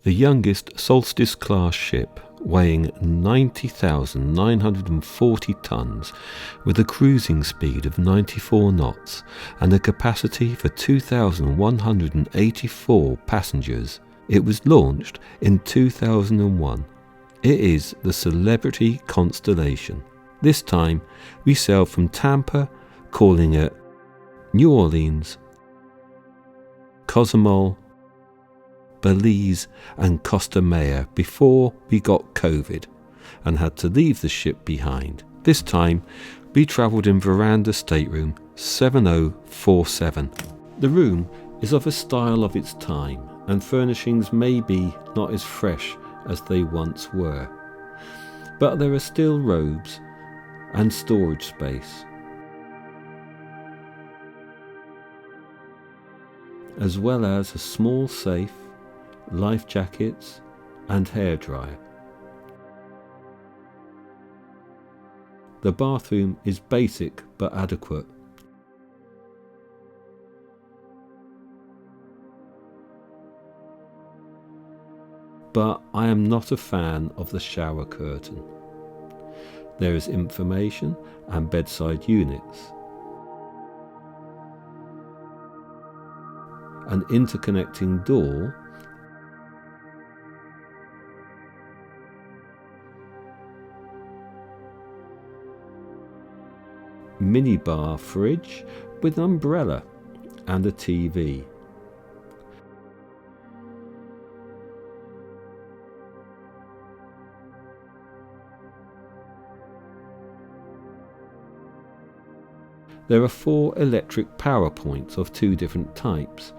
the youngest Solstice class ship, weighing 90,940 tons, with a cruising speed of 94 knots and a capacity for 2,184 passengers. It was launched in 2001. It is the Celebrity Constellation. This time we sailed from Tampa, calling at New Orleans, Cozumel, Belize and Costa Maya before we got COVID and had to leave the ship behind. This time we travelled in veranda stateroom 7047. The room is of a style of its time and furnishings may be not as fresh as they once were, but there are still robes and storage space, as well as a small safe, life jackets and hairdryer. The bathroom is basic but adequate. But I am not a fan of the shower curtain. There is information and bedside units, an interconnecting door, minibar fridge with an umbrella and a TV. There are 4 electric power points of 2 different types.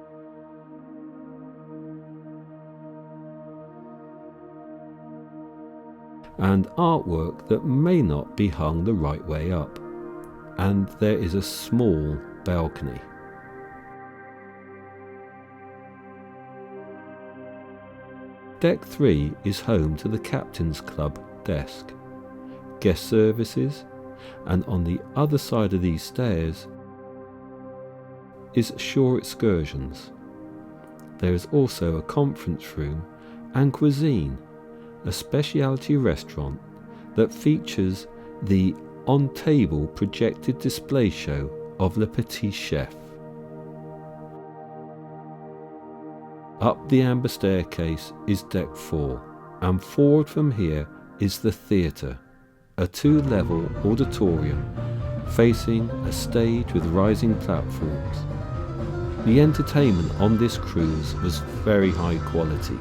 And artwork that may not be hung the right way up. And there is a small balcony. Deck 3 is home to the Captain's Club desk, guest services, and on the other side of these stairs is shore excursions. There is also a conference room and cuisine, a specialty restaurant that features the on-table projected display show of Le Petit Chef. Up the amber staircase is deck 4, and forward from here is the theatre, a 2-level auditorium facing a stage with rising platforms. The entertainment on this cruise was very high quality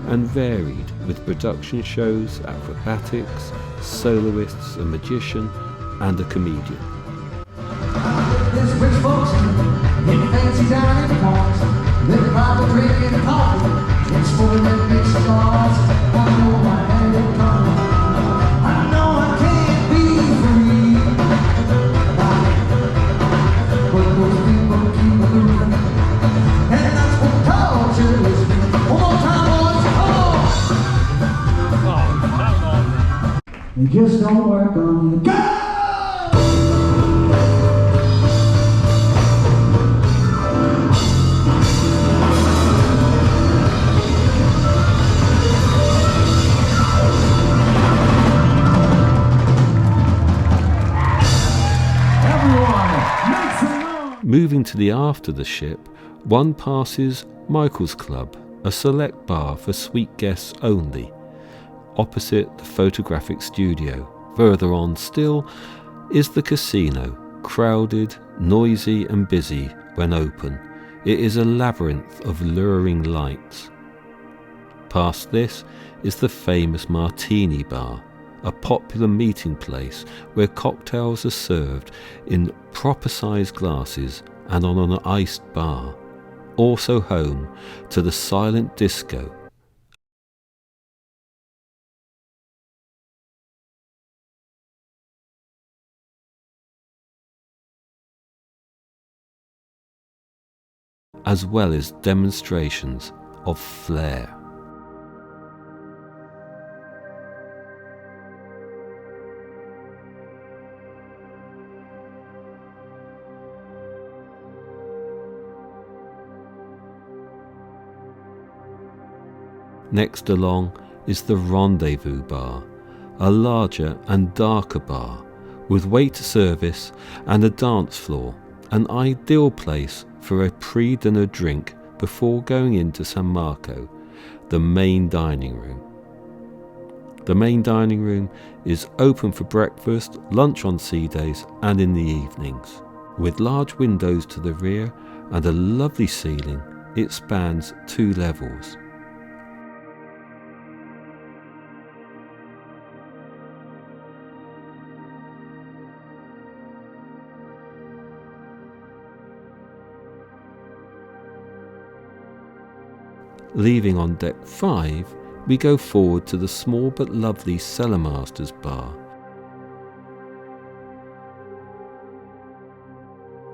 and varied with production shows, acrobatics, soloists, a magician and a comedian. It just don't work on you. Go! Moving to the aft of the ship, one passes Michael's Club, a select bar for suite guests only, opposite the photographic studio. Further on still is the casino, crowded, noisy and busy when open. It is a labyrinth of luring lights. Past this is the famous Martini Bar, a popular meeting place where cocktails are served in proper-sized glasses and on an iced bar. Also home to the silent disco, as well as demonstrations of flair. Next along is the Rendezvous Bar, a larger and darker bar with waiter service and a dance floor, an ideal place for a pre-dinner drink before going into San Marco, the main dining room. The main dining room is open for breakfast, lunch on sea days and in the evenings. With large windows to the rear and a lovely ceiling, it spans 2 levels. Leaving on deck 5, we go forward to the small but lovely Cellar Masters Bar,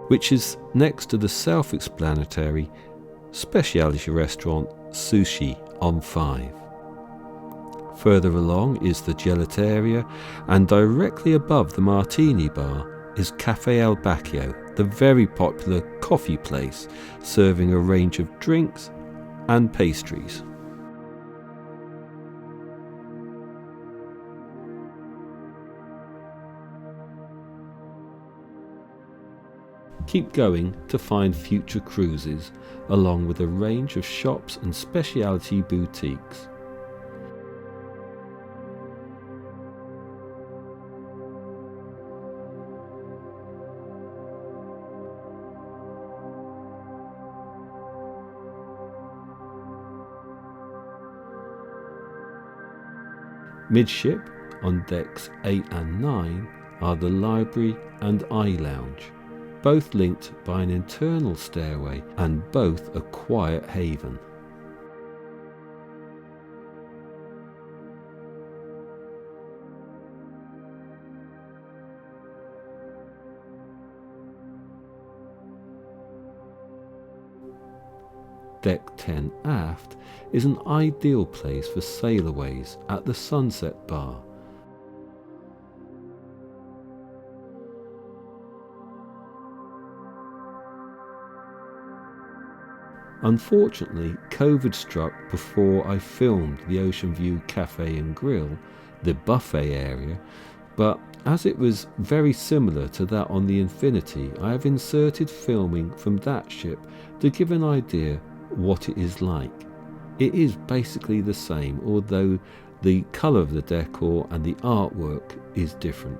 which is next to the self-explanatory specialty restaurant Sushi on 5. Further along is the gelateria, and directly above the Martini Bar is Cafe El Bacchio, the very popular coffee place serving a range of drinks and pastries. Keep going to find future cruises, along with a range of shops and specialty boutiques. Midship, on decks 8 and 9, are the library and eye lounge, both linked by an internal stairway and both a quiet haven. Deck 10 aft is an ideal place for sailaways at the Sunset Bar. Unfortunately, COVID struck before I filmed the Ocean View Cafe and Grill, the buffet area, but as it was very similar to that on the Infinity, I have inserted filming from that ship to give an idea what it is like. It is basically the same, although the colour of the decor and the artwork is different.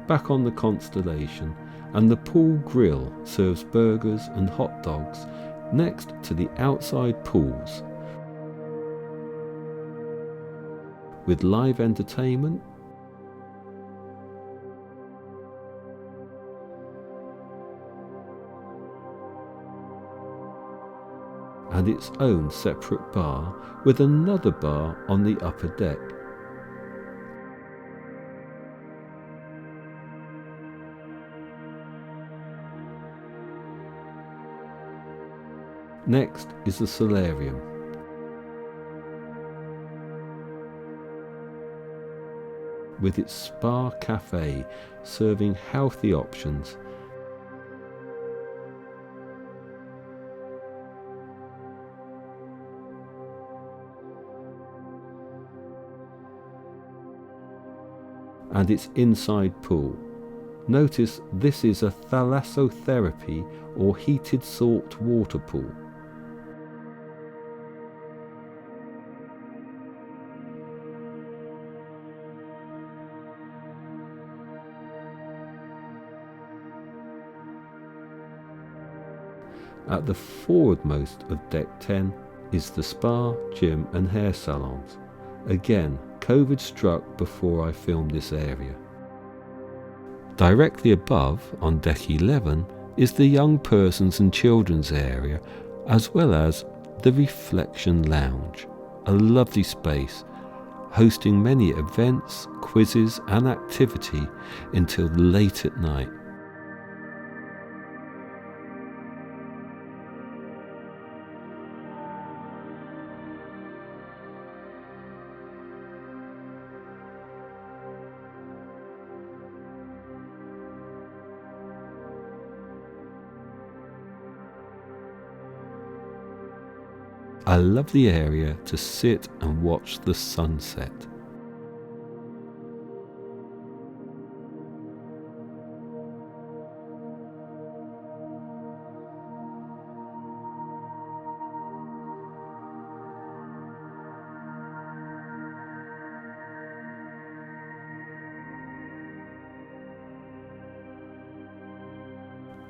Back on the Constellation, and the pool grill serves burgers and hot dogs next to the outside pools, with live entertainment, and its own separate bar with another bar on the upper deck. Next is the solarium. With its spa cafe serving healthy options. And its inside pool. Notice this is a thalassotherapy or heated salt water pool. At the forwardmost of deck 10 is the spa, gym and hair salons. Again, COVID struck before I filmed this area. Directly above, on deck 11, is the young persons and children's area, as well as the Reflection Lounge, a lovely space hosting many events, quizzes and activity until late at night. A lovely area to sit and watch the sunset.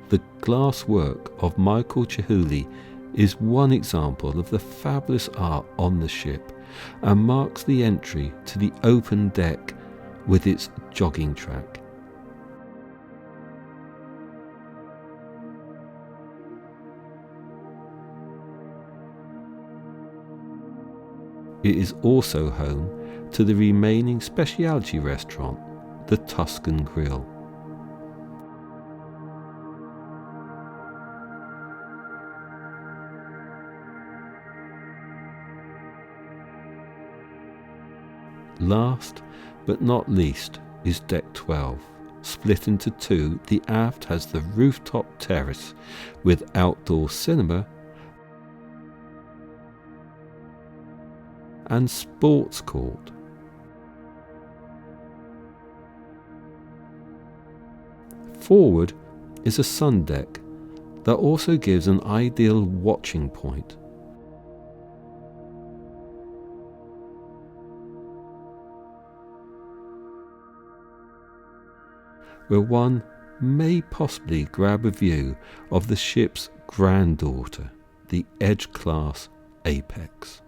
The glass work of Michael Chihuly is one example of the fabulous art on the ship and marks the entry to the open deck with its jogging track. It is also home to the remaining specialty restaurant, the Tuscan Grill. Last but not least is Deck 12. Split into two, the aft has the rooftop terrace with outdoor cinema and sports court. Forward is a sun deck that also gives an ideal watching point. Where one may possibly grab a view of the ship's granddaughter, the Edge-class Apex.